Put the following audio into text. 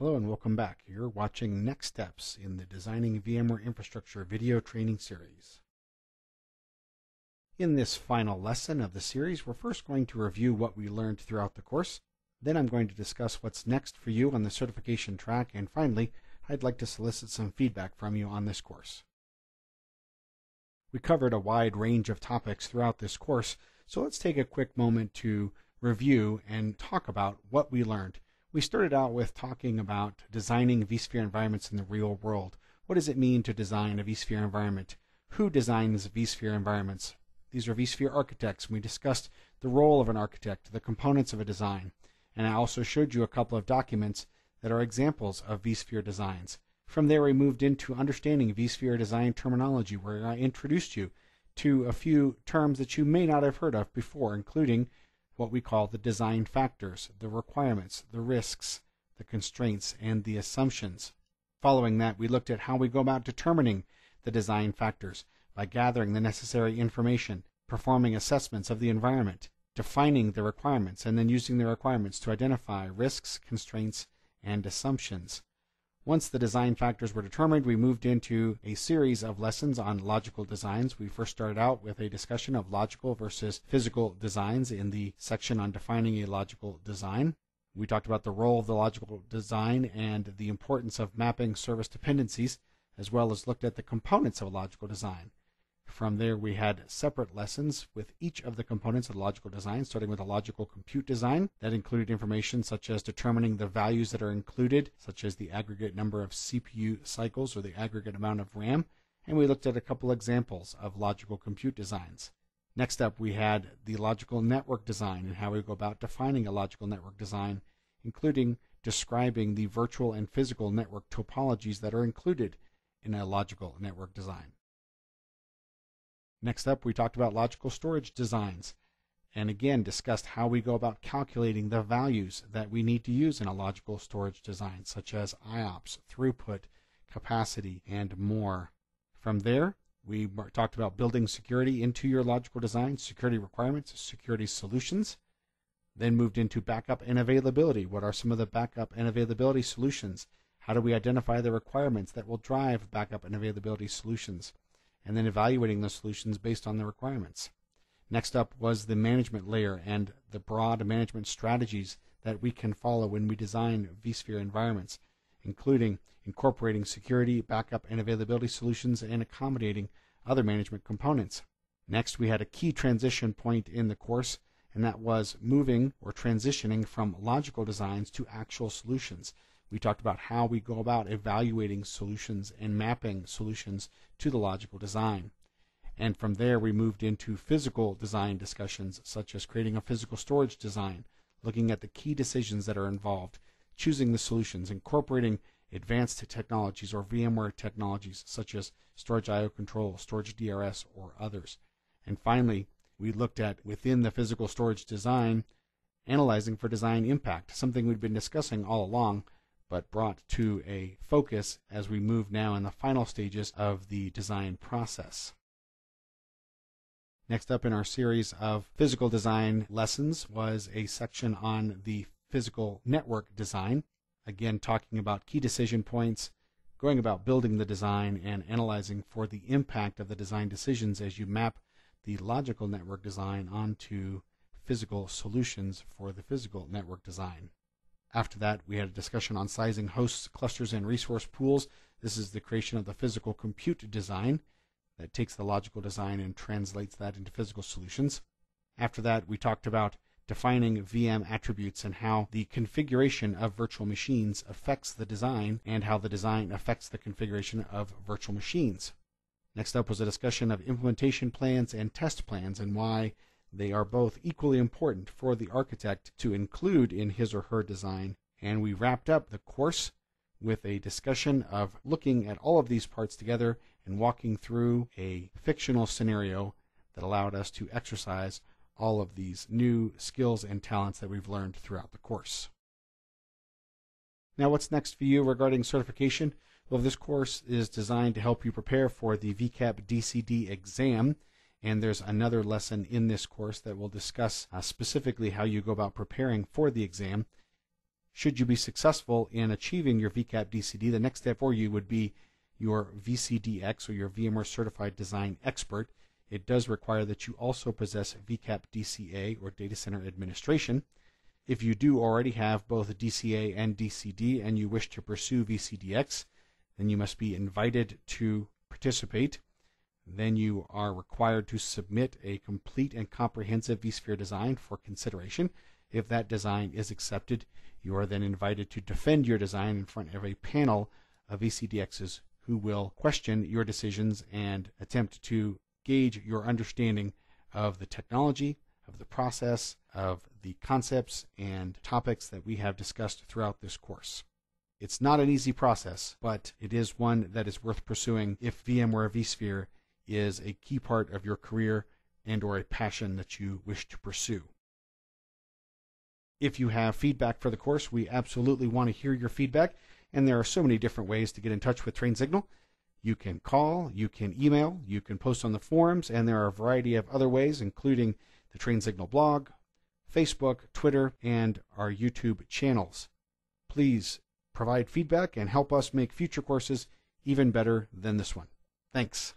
Hello and welcome back. You're watching Next Steps in the Designing VMware Infrastructure video training series. In this final lesson of the series, we're first going to review what we learned throughout the course. Then I'm going to discuss what's next for you on the certification track, and finally, I'd like to solicit some feedback from you on this course. We covered a wide range of topics throughout this course, so let's take a quick moment to review and talk about what we learned. We started out with talking about designing vSphere environments in the real world. What does it mean to design a vSphere environment? Who designs vSphere environments? These are vSphere architects. We discussed the role of an architect, the components of a design, and I also showed you a couple of documents that are examples of vSphere designs. From there, we moved into understanding vSphere design terminology, where I introduced you to a few terms that you may not have heard of before, including what we call the design factors, the requirements, the risks, the constraints, and the assumptions. Following that, we looked at how we go about determining the design factors by gathering the necessary information, performing assessments of the environment, defining the requirements, and then using the requirements to identify risks, constraints, and assumptions. Once the design factors were determined, we moved into a series of lessons on logical designs. We first started out with a discussion of logical versus physical designs in the section on defining a logical design. We talked about the role of the logical design and the importance of mapping service dependencies, as well as looked at the components of a logical design. From there, we had separate lessons with each of the components of the logical design, starting with a logical compute design. That included information such as determining the values that are included, such as the aggregate number of CPU cycles or the aggregate amount of RAM. And we looked at a couple examples of logical compute designs. Next up, we had the logical network design and how we go about defining a logical network design, including describing the virtual and physical network topologies that are included in a logical network design. Next up, we talked about logical storage designs and again discussed how we go about calculating the values that we need to use in a logical storage design, such as IOPS, throughput, capacity, and more. From there, we talked about building security into your logical design, security requirements, security solutions. Then moved into backup and availability. What are some of the backup and availability solutions? How do we identify the requirements that will drive backup and availability solutions? And then evaluating the solutions based on the requirements. Next up was the management layer and the broad management strategies that we can follow when we design vSphere environments, including incorporating security, backup, and availability solutions and accommodating other management components. Next, we had a key transition point in the course, and that was moving or transitioning from logical designs to actual solutions. We talked about how we go about evaluating solutions and mapping solutions to the logical design. And from there, we moved into physical design discussions, such as creating a physical storage design, looking at the key decisions that are involved, choosing the solutions, incorporating advanced technologies or VMware technologies, such as storage I/O control, storage DRS, or others. And finally, we looked at, within the physical storage design, analyzing for design impact, something we've been discussing all along, but brought to a focus as we move now in the final stages of the design process. Next up in our series of physical design lessons was a section on the physical network design, again talking about key decision points, going about building the design, and analyzing for the impact of the design decisions as you map the logical network design onto physical solutions for the physical network design. After that, we had a discussion on sizing hosts, clusters, and resource pools. This is the creation of the physical compute design that takes the logical design and translates that into physical solutions. After that, we talked about defining VM attributes and how the configuration of virtual machines affects the design and how the design affects the configuration of virtual machines. Next up was a discussion of implementation plans and test plans and why they are both equally important for the architect to include in his or her design. And we wrapped up the course with a discussion of looking at all of these parts together and walking through a fictional scenario that allowed us to exercise all of these new skills and talents that we've learned throughout the course. Now, what's next for you regarding certification? Well, this course is designed to help you prepare for the VCAP DCD exam. And there's another lesson in this course that will discuss specifically how you go about preparing for the exam. Should you be successful in achieving your VCAP DCD, the next step for you would be your VCDX, or your VMware Certified Design Expert. It does require that you also possess VCAP DCA, or Data Center Administration. If you do already have both DCA and DCD and you wish to pursue VCDX, then you must be invited to participate. Then you are required to submit a complete and comprehensive vSphere design for consideration. If that design is accepted, you are then invited to defend your design in front of a panel of VCDXs who will question your decisions and attempt to gauge your understanding of the technology, of the process, of the concepts and topics that we have discussed throughout this course. It's not an easy process, but it is one that is worth pursuing if VMware vSphere is a key part of your career and or a passion that you wish to pursue. If you have feedback for the course, we absolutely want to hear your feedback, and there are so many different ways to get in touch with TrainSignal. You can call, you can email, you can post on the forums, and there are a variety of other ways, including the TrainSignal blog, Facebook, Twitter, and our YouTube channels. Please provide feedback and help us make future courses even better than this one. Thanks.